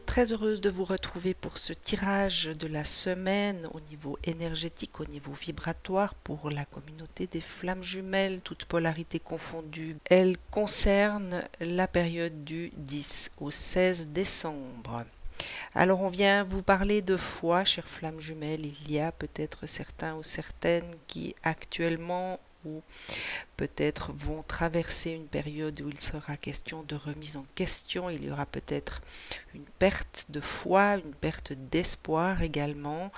Très heureuse de vous retrouver pour ce tirage de la semaine au niveau énergétique, au niveau vibratoire pour la communauté des flammes jumelles, toutes polarités confondues. Elle concerne la période du 10 au 16 décembre. Alors on vient vous parler de foi, chères flammes jumelles. Il y a peut-être certains ou certaines qui actuellement ou peut-être vont traverser une période où il sera question de remise en question. Il y aura peut-être une perte de foi, une perte d'espoir également,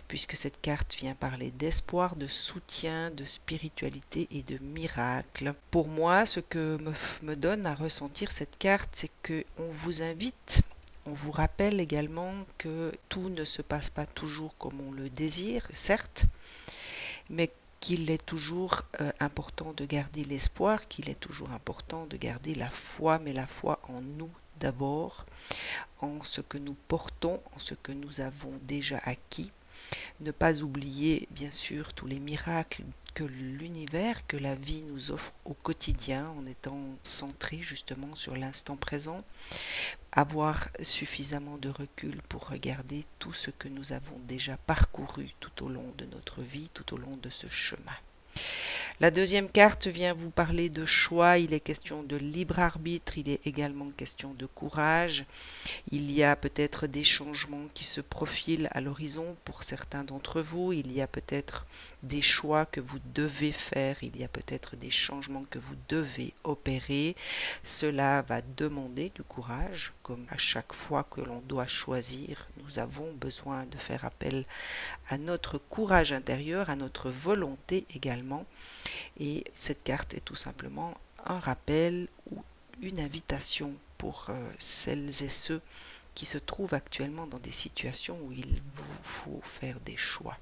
puisque cette carte vient parler d'espoir, de soutien, de spiritualité et de miracle. Pour moi, ce que me donne à ressentir cette carte, c'est qu'on vous invite. On vous rappelle également que tout ne se passe pas toujours comme on le désire, certes, mais qu'il est toujours important de garder l'espoir, qu'il est toujours important de garder la foi, mais la foi en nous d'abord, en ce que nous portons, en ce que nous avons déjà acquis. Ne pas oublier bien sûr tous les miracles que l'univers, que la vie nous offre au quotidien en étant centré justement sur l'instant présent. Avoir suffisamment de recul pour regarder tout ce que nous avons déjà parcouru tout au long de notre vie, tout au long de ce chemin. La deuxième carte vient vous parler de choix, il est question de libre arbitre, il est également question de courage. Il y a peut-être des changements qui se profilent à l'horizon pour certains d'entre vous, il y a peut-être des choix que vous devez faire, il y a peut-être des changements que vous devez opérer. Cela va demander du courage, comme à chaque fois que l'on doit choisir, nous avons besoin de faire appel à notre courage intérieur, à notre volonté également. Et cette carte est tout simplement un rappel ou une invitation pour celles et ceux qui se trouvent actuellement dans des situations où il vous faut faire des choix.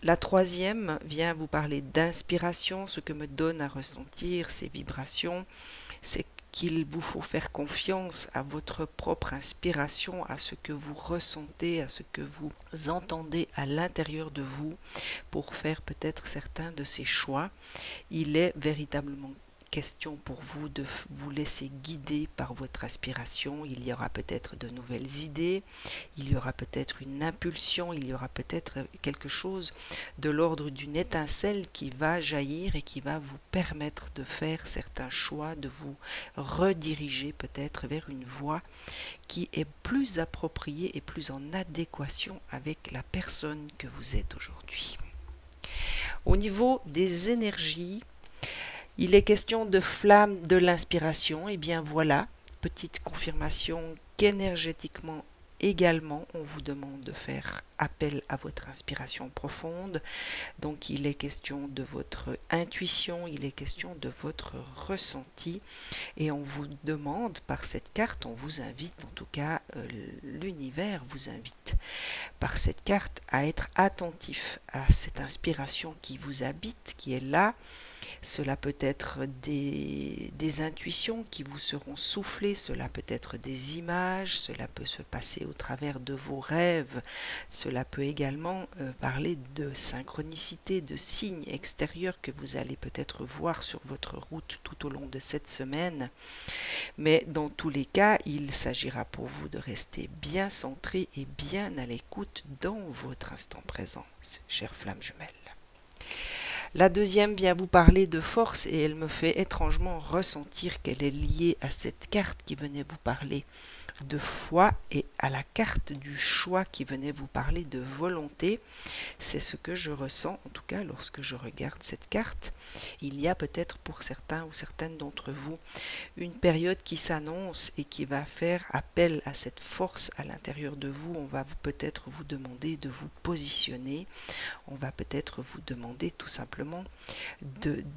La troisième vient vous parler d'inspiration. Ce que me donne à ressentir ces vibrations, c'est qu'il vous faut faire confiance à votre propre inspiration, à ce que vous ressentez, à ce que vous entendez à l'intérieur de vous pour faire peut-être certains de ces choix. Il est véritablement question pour vous de vous laisser guider par votre inspiration. Il y aura peut-être de nouvelles idées, il y aura peut-être une impulsion, il y aura peut-être quelque chose de l'ordre d'une étincelle qui va jaillir et qui va vous permettre de faire certains choix, de vous rediriger peut-être vers une voie qui est plus appropriée et plus en adéquation avec la personne que vous êtes aujourd'hui. Au niveau des énergies, il est question de flamme de l'inspiration. Et bien voilà, petite confirmation qu'énergétiquement également, on vous demande de faire appel à votre inspiration profonde. Donc il est question de votre intuition, il est question de votre ressenti. Et on vous demande par cette carte, on vous invite, en tout cas l'univers vous invite par cette carte à être attentif à cette inspiration qui vous habite, qui est là. Cela peut être des intuitions qui vous seront soufflées, cela peut être des images, cela peut se passer au travers de vos rêves, cela peut également parler de synchronicité, de signes extérieurs que vous allez peut-être voir sur votre route tout au long de cette semaine. Mais dans tous les cas, il s'agira pour vous de rester bien centré et bien à l'écoute dans votre instant présent, chères flammes jumelles. La deuxième vient vous parler de force et elle me fait étrangement ressentir qu'elle est liée à cette carte qui venait vous parler de foi et à la carte du choix qui venait vous parler de volonté. C'est ce que je ressens, en tout cas lorsque je regarde cette carte. Il y a peut-être pour certains ou certaines d'entre vous une période qui s'annonce et qui va faire appel à cette force à l'intérieur de vous. On va peut-être vous demander de vous positionner, on va peut-être vous demander tout simplement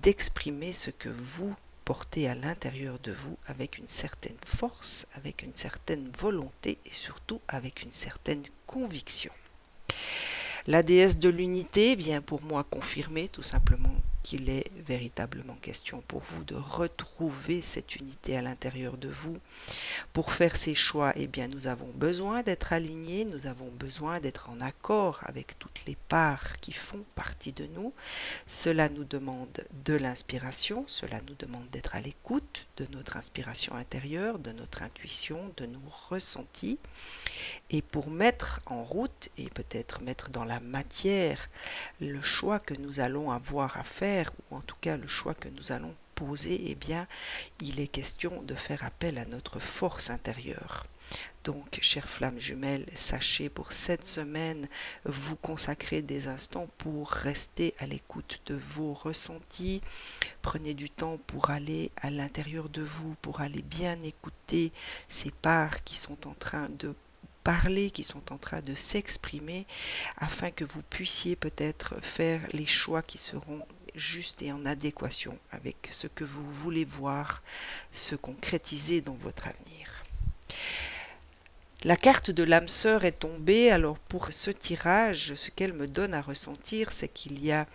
d'exprimer ce que vous portez à l'intérieur de vous avec une certaine force, avec une certaine volonté et surtout avec une certaine conviction. La déesse de l'unité vient pour moi confirmer tout simplement qu'il est véritablement question pour vous de retrouver cette unité à l'intérieur de vous. Pour faire ces choix, eh bien, nous avons besoin d'être alignés, nous avons besoin d'être en accord avec toutes les parts qui font partie de nous. Cela nous demande de l'inspiration, cela nous demande d'être à l'écoute de notre inspiration intérieure, de notre intuition, de nos ressentis. Et pour mettre en route et peut-être mettre dans la matière le choix que nous allons avoir à faire, ou en tout cas le choix que nous allons poser, eh bien, il est question de faire appel à notre force intérieure. Donc, chères flammes jumelles, sachez pour cette semaine, vous consacrer des instants pour rester à l'écoute de vos ressentis. Prenez du temps pour aller à l'intérieur de vous, pour aller bien écouter ces parts qui sont en train de parler, qui sont en train de s'exprimer, afin que vous puissiez peut-être faire les choix qui seront justes et en adéquation avec ce que vous voulez voir se concrétiser dans votre avenir. La carte de l'âme sœur est tombée. Alors pour ce tirage, ce qu'elle me donne à ressentir, c'est qu'il y a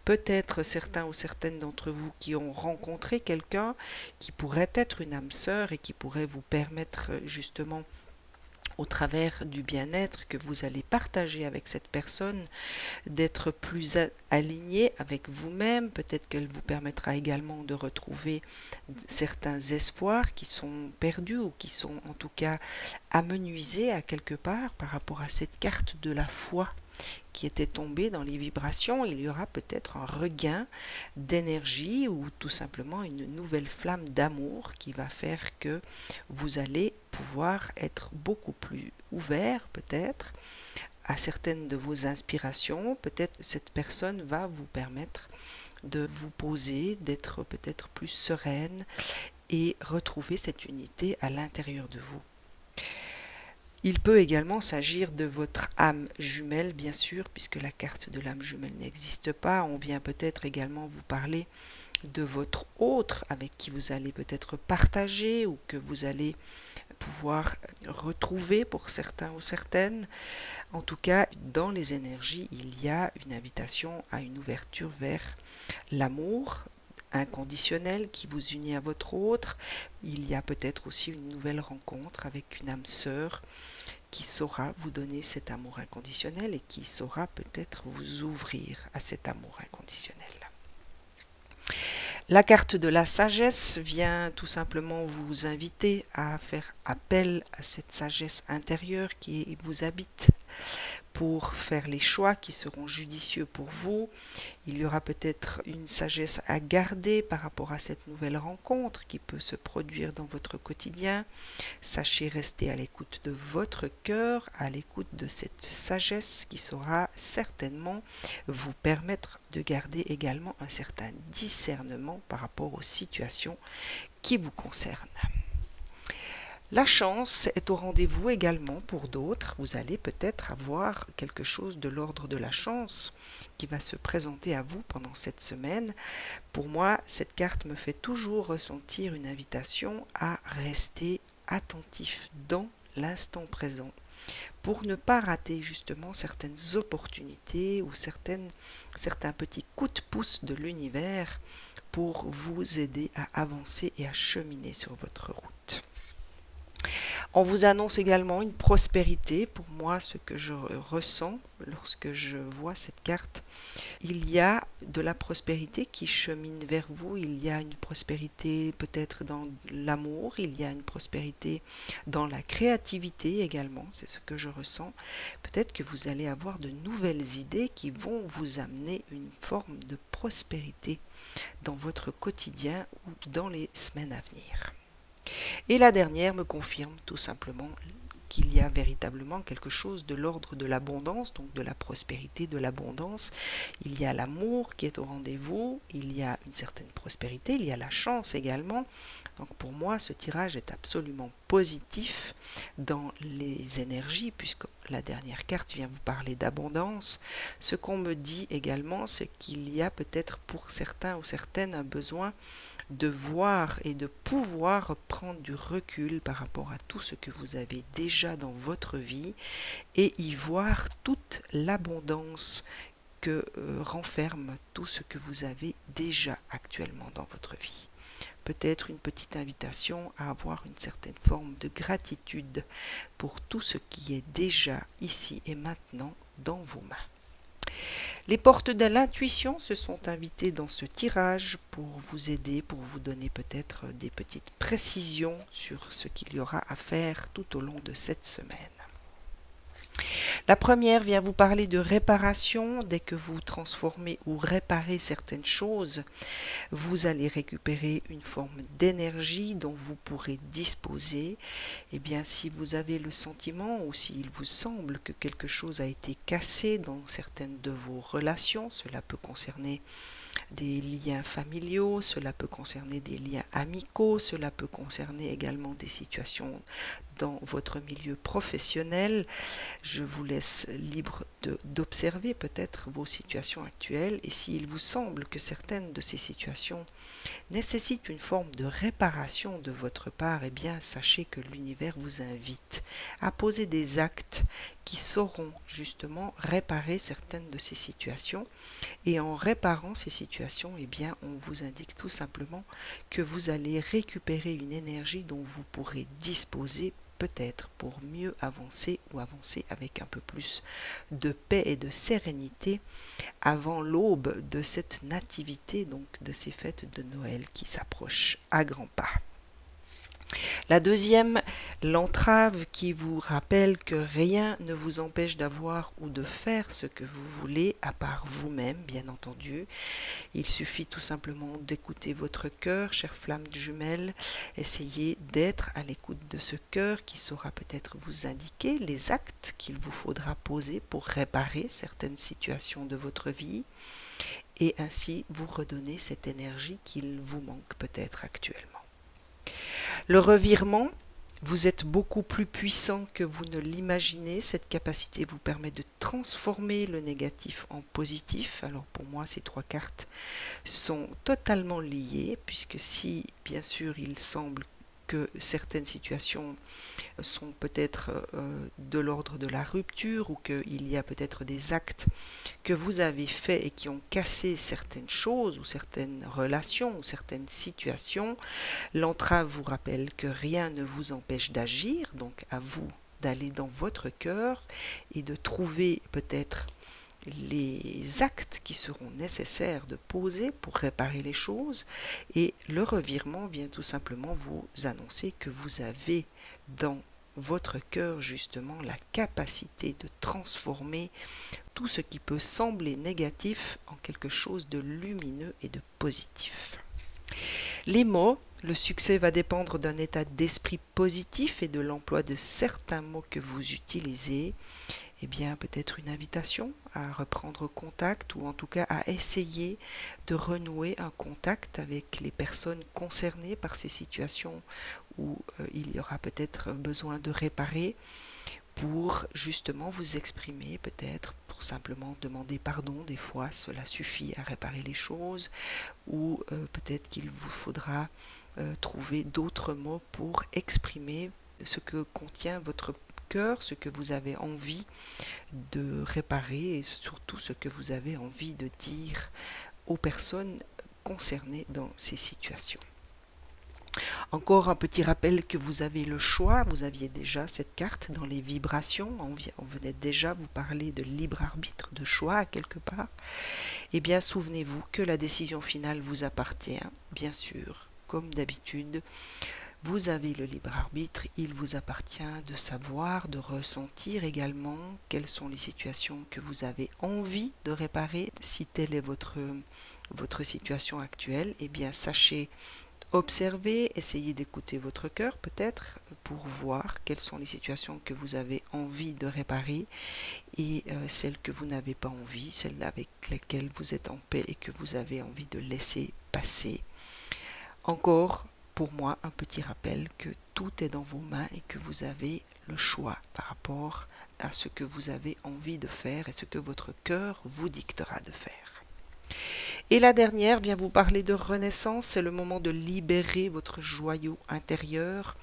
peut-être certains ou certaines d'entre vous qui ont rencontré quelqu'un qui pourrait être une âme sœur et qui pourrait vous permettre justement, au travers du bien-être que vous allez partager avec cette personne, d'être plus aligné avec vous-même. Peut-être qu'elle vous permettra également de retrouver certains espoirs qui sont perdus ou qui sont en tout cas amenuisés à quelque part par rapport à cette carte de la foi qui était tombée dans les vibrations. Il y aura peut-être un regain d'énergie ou tout simplement une nouvelle flamme d'amour qui va faire que vous allez pouvoir être beaucoup plus ouvert peut-être à certaines de vos inspirations. Peut-être cette personne va vous permettre de vous poser, d'être peut-être plus sereine et retrouver cette unité à l'intérieur de vous. Il peut également s'agir de votre âme jumelle, bien sûr, puisque la carte de l'âme jumelle n'existe pas. On vient peut-être également vous parler de votre autre avec qui vous allez peut-être partager ou que vous allez pouvoir retrouver pour certains ou certaines. En tout cas, dans les énergies, il y a une invitation à une ouverture vers l'amour inconditionnel qui vous unit à votre autre. Il y a peut-être aussi une nouvelle rencontre avec une âme sœur qui saura vous donner cet amour inconditionnel et qui saura peut-être vous ouvrir à cet amour inconditionnel. La carte de la sagesse vient tout simplement vous inviter à faire appel à cette sagesse intérieure qui vous habite pour faire les choix qui seront judicieux pour vous. Il y aura peut-être une sagesse à garder par rapport à cette nouvelle rencontre qui peut se produire dans votre quotidien. Sachez rester à l'écoute de votre cœur, à l'écoute de cette sagesse qui saura certainement vous permettre de garder également un certain discernement par rapport aux situations qui vous concernent. La chance est au rendez-vous également pour d'autres. Vous allez peut-être avoir quelque chose de l'ordre de la chance qui va se présenter à vous pendant cette semaine. Pour moi, cette carte me fait toujours ressentir une invitation à rester attentif dans l'instant présent pour ne pas rater justement certaines opportunités ou certains petits coups de pouce de l'univers pour vous aider à avancer et à cheminer sur votre route. On vous annonce également une prospérité. Pour moi, ce que je ressens lorsque je vois cette carte, il y a de la prospérité qui chemine vers vous. Il y a une prospérité peut-être dans l'amour, il y a une prospérité dans la créativité également, c'est ce que je ressens. Peut-être que vous allez avoir de nouvelles idées qui vont vous amener une forme de prospérité dans votre quotidien ou dans les semaines à venir. Et la dernière me confirme tout simplement qu'il y a véritablement quelque chose de l'ordre de l'abondance, donc de la prospérité, de l'abondance. Il y a l'amour qui est au rendez-vous, il y a une certaine prospérité, il y a la chance également. Donc pour moi, ce tirage est absolument positif dans les énergies, puisque la dernière carte vient vous parler d'abondance. Ce qu'on me dit également, c'est qu'il y a peut-être pour certains ou certaines un besoin de voir et de pouvoir prendre du recul par rapport à tout ce que vous avez déjà dans votre vie et y voir toute l'abondance que renferme tout ce que vous avez déjà actuellement dans votre vie. Peut-être une petite invitation à avoir une certaine forme de gratitude pour tout ce qui est déjà ici et maintenant dans vos mains. Les portes de l'intuition se sont invitées dans ce tirage pour vous aider, pour vous donner peut-être des petites précisions sur ce qu'il y aura à faire tout au long de cette semaine. La première vient vous parler de réparation. Dès que vous transformez ou réparez certaines choses, vous allez récupérer une forme d'énergie dont vous pourrez disposer. Eh bien, si vous avez le sentiment ou s'il vous semble que quelque chose a été cassé dans certaines de vos relations, cela peut concerner des liens familiaux, cela peut concerner des liens amicaux, cela peut concerner également des situations dans votre milieu professionnel. Je vous laisse libre d'observer peut-être vos situations actuelles et s'il vous semble que certaines de ces situations nécessitent une forme de réparation de votre part, eh bien sachez que l'univers vous invite à poser des actes qui sauront justement réparer certaines de ces situations et en réparant ces situations, eh bien on vous indique tout simplement que vous allez récupérer une énergie dont vous pourrez disposer peut-être pour mieux avancer ou avancer avec un peu plus de paix et de sérénité avant l'aube de cette nativité, donc de ces fêtes de Noël qui s'approchent à grands pas. La deuxième, l'entrave qui vous rappelle que rien ne vous empêche d'avoir ou de faire ce que vous voulez à part vous-même, bien entendu. Il suffit tout simplement d'écouter votre cœur, chère flamme jumelle. Essayez d'être à l'écoute de ce cœur qui saura peut-être vous indiquer les actes qu'il vous faudra poser pour réparer certaines situations de votre vie et ainsi vous redonner cette énergie qu'il vous manque peut-être actuellement. Le revirement, vous êtes beaucoup plus puissant que vous ne l'imaginez. Cette capacité vous permet de transformer le négatif en positif. Alors pour moi, ces trois cartes sont totalement liées, puisque si, bien sûr, il semble que certaines situations sont peut-être de l'ordre de la rupture ou qu'il y a peut-être des actes que vous avez faits et qui ont cassé certaines choses ou certaines relations ou certaines situations, l'entrave vous rappelle que rien ne vous empêche d'agir, donc à vous d'aller dans votre cœur et de trouver peut-être les actes qui seront nécessaires de poser pour réparer les choses et le revirement vient tout simplement vous annoncer que vous avez dans votre cœur justement la capacité de transformer tout ce qui peut sembler négatif en quelque chose de lumineux et de positif. Les mots, le succès va dépendre d'un état d'esprit positif et de l'emploi de certains mots que vous utilisez. Eh bien, peut-être une invitation à reprendre contact ou en tout cas à essayer de renouer un contact avec les personnes concernées par ces situations où il y aura peut-être besoin de réparer pour justement vous exprimer, peut-être pour simplement demander pardon. Des fois, cela suffit à réparer les choses ou peut-être qu'il vous faudra trouver d'autres mots pour exprimer ce que contient votre cœur, ce que vous avez envie de réparer et surtout ce que vous avez envie de dire aux personnes concernées dans ces situations. Encore un petit rappel que vous avez le choix, vous aviez déjà cette carte dans les vibrations, on venait déjà vous parler de libre arbitre, de choix quelque part. Eh bien souvenez-vous que la décision finale vous appartient, bien sûr, comme d'habitude. Vous avez le libre arbitre, il vous appartient de savoir, de ressentir également quelles sont les situations que vous avez envie de réparer. Si telle est votre situation actuelle, eh bien sachez observer, essayez d'écouter votre cœur peut-être pour voir quelles sont les situations que vous avez envie de réparer et celles que vous n'avez pas envie, celles avec lesquelles vous êtes en paix et que vous avez envie de laisser passer. Encore pour moi un petit rappel que tout est dans vos mains et que vous avez le choix par rapport à ce que vous avez envie de faire et ce que votre cœur vous dictera de faire. Et la dernière vient vous parler de renaissance, c'est le moment de libérer votre joyau intérieur.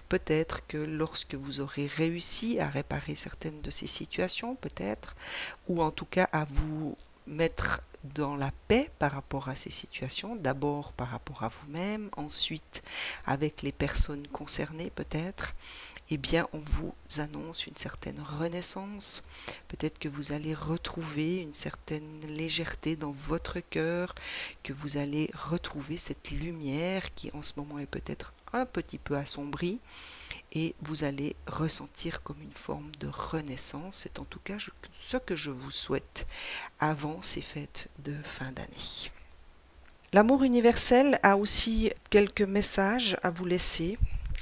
Peut-être que lorsque vous aurez réussi à réparer certaines de ces situations, peut-être, ou en tout cas à vous mettre dans la paix par rapport à ces situations, d'abord par rapport à vous-même, ensuite avec les personnes concernées peut-être, eh bien on vous annonce une certaine renaissance. Peut-être que vous allez retrouver une certaine légèreté dans votre cœur, que vous allez retrouver cette lumière qui en ce moment est peut-être un petit peu assombrie, et vous allez ressentir comme une forme de renaissance. C'est en tout cas ce que je vous souhaite avant ces fêtes de fin d'année. L'amour universel a aussi quelques messages à vous laisser.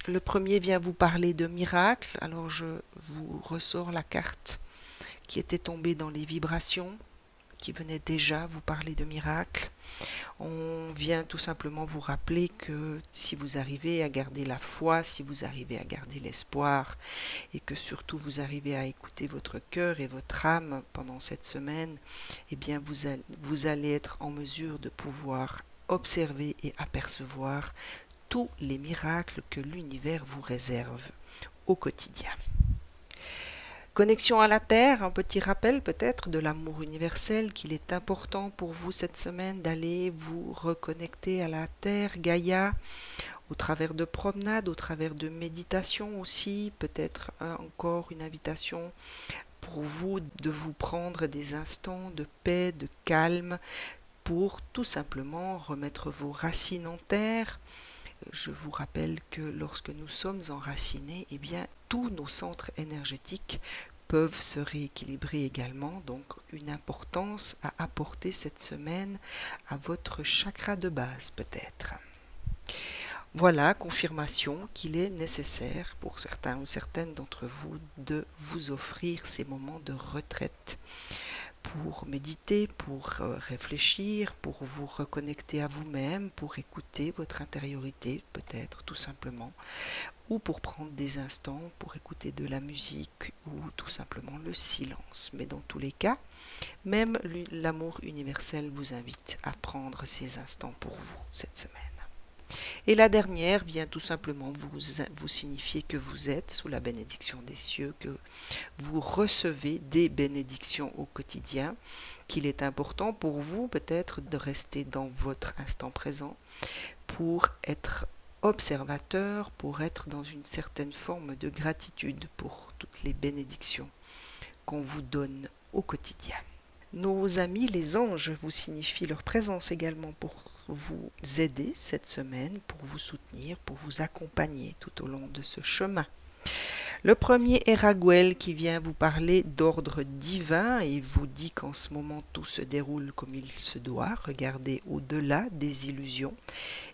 Le premier vient vous parler de miracles. Alors je vous ressors la carte qui était tombée dans les vibrations, qui venait déjà vous parler de miracles. On vient tout simplement vous rappeler que si vous arrivez à garder la foi, si vous arrivez à garder l'espoir, et que surtout vous arrivez à écouter votre cœur et votre âme pendant cette semaine, eh bien vous allez être en mesure de pouvoir observer et apercevoir tous les miracles que l'univers vous réserve au quotidien. Connexion à la Terre, un petit rappel peut-être de l'amour universel, qu'il est important pour vous cette semaine d'aller vous reconnecter à la Terre, Gaïa, au travers de promenades, au travers de méditations aussi, peut-être encore une invitation pour vous de vous prendre des instants de paix, de calme, pour tout simplement remettre vos racines en terre. Je vous rappelle que lorsque nous sommes enracinés, eh bien, tous nos centres énergétiques peuvent se rééquilibrer également, donc une importance à apporter cette semaine à votre chakra de base peut-être. Voilà, confirmation qu'il est nécessaire pour certains ou certaines d'entre vous de vous offrir ces moments de retraite pour méditer, pour réfléchir, pour vous reconnecter à vous-même, pour écouter votre intériorité peut-être tout simplement, ou pour prendre des instants pour écouter de la musique ou tout simplement le silence. Mais dans tous les cas, même l'amour universel vous invite à prendre ces instants pour vous cette semaine. Et la dernière vient tout simplement vous signifier que vous êtes sous la bénédiction des cieux, que vous recevez des bénédictions au quotidien, qu'il est important pour vous peut-être de rester dans votre instant présent pour être observateur, pour être dans une certaine forme de gratitude pour toutes les bénédictions qu'on vous donne au quotidien. Nos amis les anges vous signifient leur présence également pour vous aider cette semaine, pour vous soutenir, pour vous accompagner tout au long de ce chemin. Le premier est Raguel qui vient vous parler d'ordre divin et vous dit qu'en ce moment tout se déroule comme il se doit. Regardez au-delà des illusions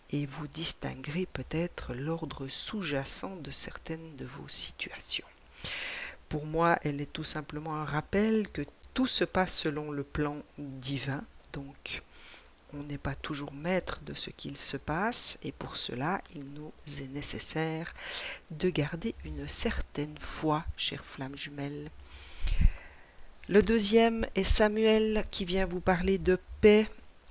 et vous distinguerez peut-être l'ordre sous-jacent de certaines de vos situations. Pour moi, elle est tout simplement un rappel que tout se passe selon le plan divin, donc on n'est pas toujours maître de ce qu'il se passe et pour cela il nous est nécessaire de garder une certaine foi, chères flammes jumelles. Le deuxième est Samuel qui vient vous parler de paix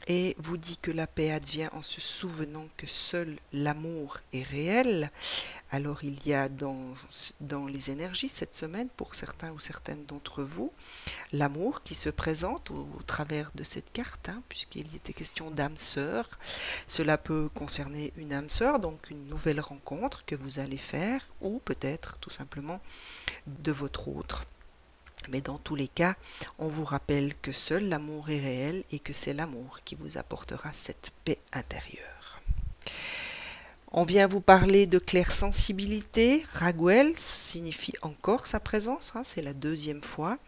et vous dit que la paix advient en se souvenant que seul l'amour est réel. Alors il y a dans les énergies cette semaine, pour certains ou certaines d'entre vous, l'amour qui se présente au travers de cette carte, puisqu'il était question d'âme sœur. Cela peut concerner une âme sœur, donc une nouvelle rencontre que vous allez faire, ou peut-être tout simplement de votre autre. Mais dans tous les cas, on vous rappelle que seul l'amour est réel et que c'est l'amour qui vous apportera cette paix intérieure. On vient vous parler de clairsensibilité. Raguel signifie encore sa présence, c'est la deuxième fois.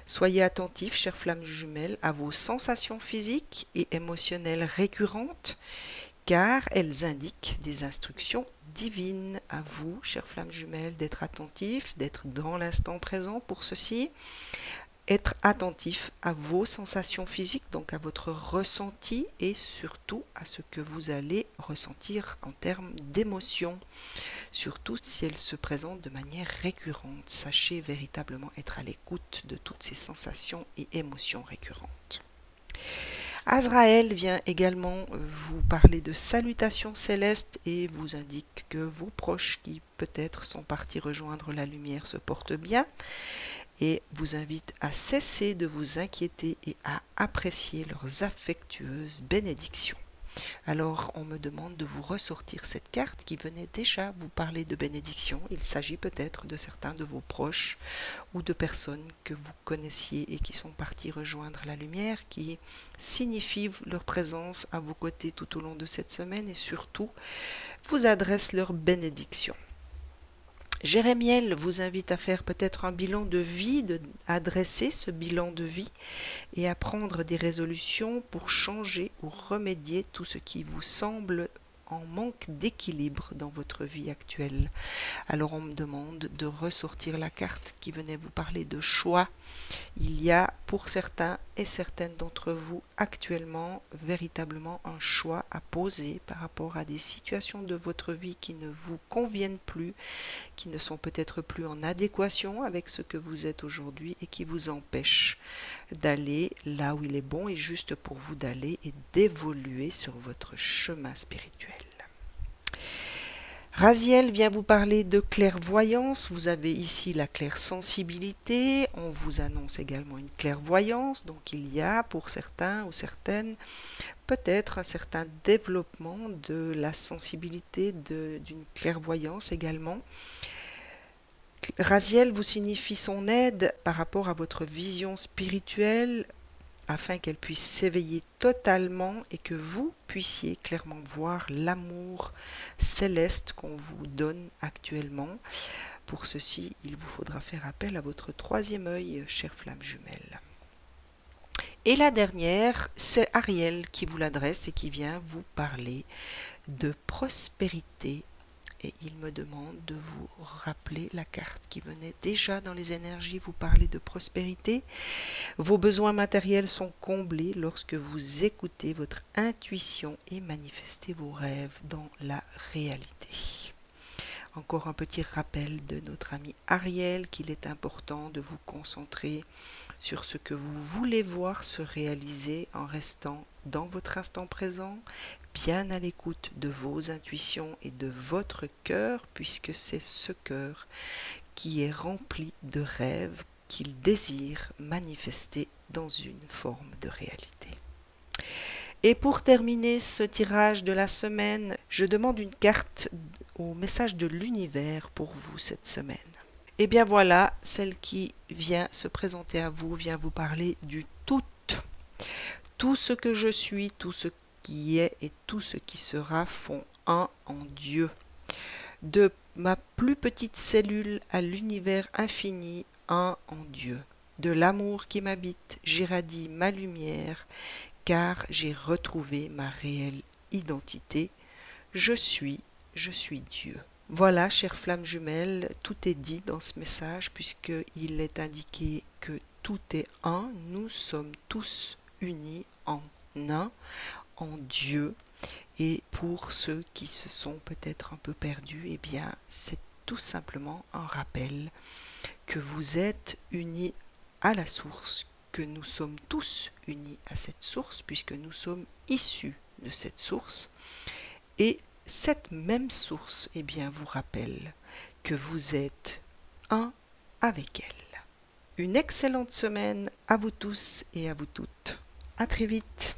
Soyez attentifs, chères flammes jumelles, à vos sensations physiques et émotionnelles récurrentes, car elles indiquent des instructions divines. À vous, chères flammes jumelles, d'être attentifs, d'être dans l'instant présent pour ceci. Être attentif à vos sensations physiques, donc à votre ressenti et surtout à ce que vous allez ressentir en termes d'émotions, surtout si elles se présentent de manière récurrente. Sachez véritablement être à l'écoute de toutes ces sensations et émotions récurrentes. Azraël vient également vous parler de salutations célestes et vous indique que vos proches qui peut-être sont partis rejoindre la lumière se portent bien. et vous invite à cesser de vous inquiéter et à apprécier leurs affectueuses bénédictions. Alors on me demande de vous ressortir cette carte qui venait déjà vous parler de bénédiction. Il s'agit peut-être de certains de vos proches ou de personnes que vous connaissiez et qui sont partis rejoindre la lumière, qui signifient leur présence à vos côtés tout au long de cette semaine et surtout vous adressent leur bénédiction. Jérémiel vous invite à faire peut-être un bilan de vie, à dresser ce bilan de vie et à prendre des résolutions pour changer ou remédier tout ce qui vous semble en manque d'équilibre dans votre vie actuelle. Alors on me demande de ressortir la carte qui venait vous parler de choix. Il y a pour certains et certaines d'entre vous actuellement véritablement un choix à poser par rapport à des situations de votre vie qui ne vous conviennent plus, qui ne sont peut-être plus en adéquation avec ce que vous êtes aujourd'hui et qui vous empêchent d'aller là où il est bon et juste pour vous d'aller et d'évoluer sur votre chemin spirituel. Raziel vient vous parler de clairvoyance. Vous avez ici la clairsensibilité. On vous annonce également une clairvoyance. Donc il y a pour certains ou certaines peut-être un certain développement de la sensibilité d'une clairvoyance également. Raziel vous signifie son aide par rapport à votre vision spirituelle afin qu'elle puisse s'éveiller totalement et que vous puissiez clairement voir l'amour céleste qu'on vous donne actuellement. Pour ceci, il vous faudra faire appel à votre troisième œil, chère flamme jumelle. Et la dernière, c'est Ariel qui vous l'adresse et qui vient vous parler de prospérité. Et il me demande de vous rappeler la carte qui venait déjà dans les énergies vous parler de prospérité. Vos besoins matériels sont comblés lorsque vous écoutez votre intuition et manifestez vos rêves dans la réalité. Encore un petit rappel de notre ami Ariel qu'il est important de vous concentrer sur ce que vous voulez voir se réaliser en restant dans votre instant présent, bien à l'écoute de vos intuitions et de votre cœur, puisque c'est ce cœur qui est rempli de rêves qu'il désire manifester dans une forme de réalité. Et pour terminer ce tirage de la semaine, je demande une carte au message de l'univers pour vous cette semaine. Et bien voilà, celle qui vient se présenter à vous vient vous parler du tout. Tout ce que je suis, tout ce qui est et tout ce qui sera font un en Dieu. De ma plus petite cellule à l'univers infini, un en Dieu. De l'amour qui m'habite, j'irradie ma lumière, car j'ai retrouvé ma réelle identité. Je suis Dieu. Voilà, chère flamme jumelle, tout est dit dans ce message puisqu'il est indiqué que tout est un, nous sommes tous unis en un, en Dieu. Et pour ceux qui se sont peut-être un peu perdus, eh bien, c'est tout simplement un rappel que vous êtes unis à la source, que nous sommes tous unis à cette source, puisque nous sommes issus de cette source. Et cette même source, eh bien, vous rappelle que vous êtes un avec elle. Une excellente semaine à vous tous et à vous toutes. À très vite.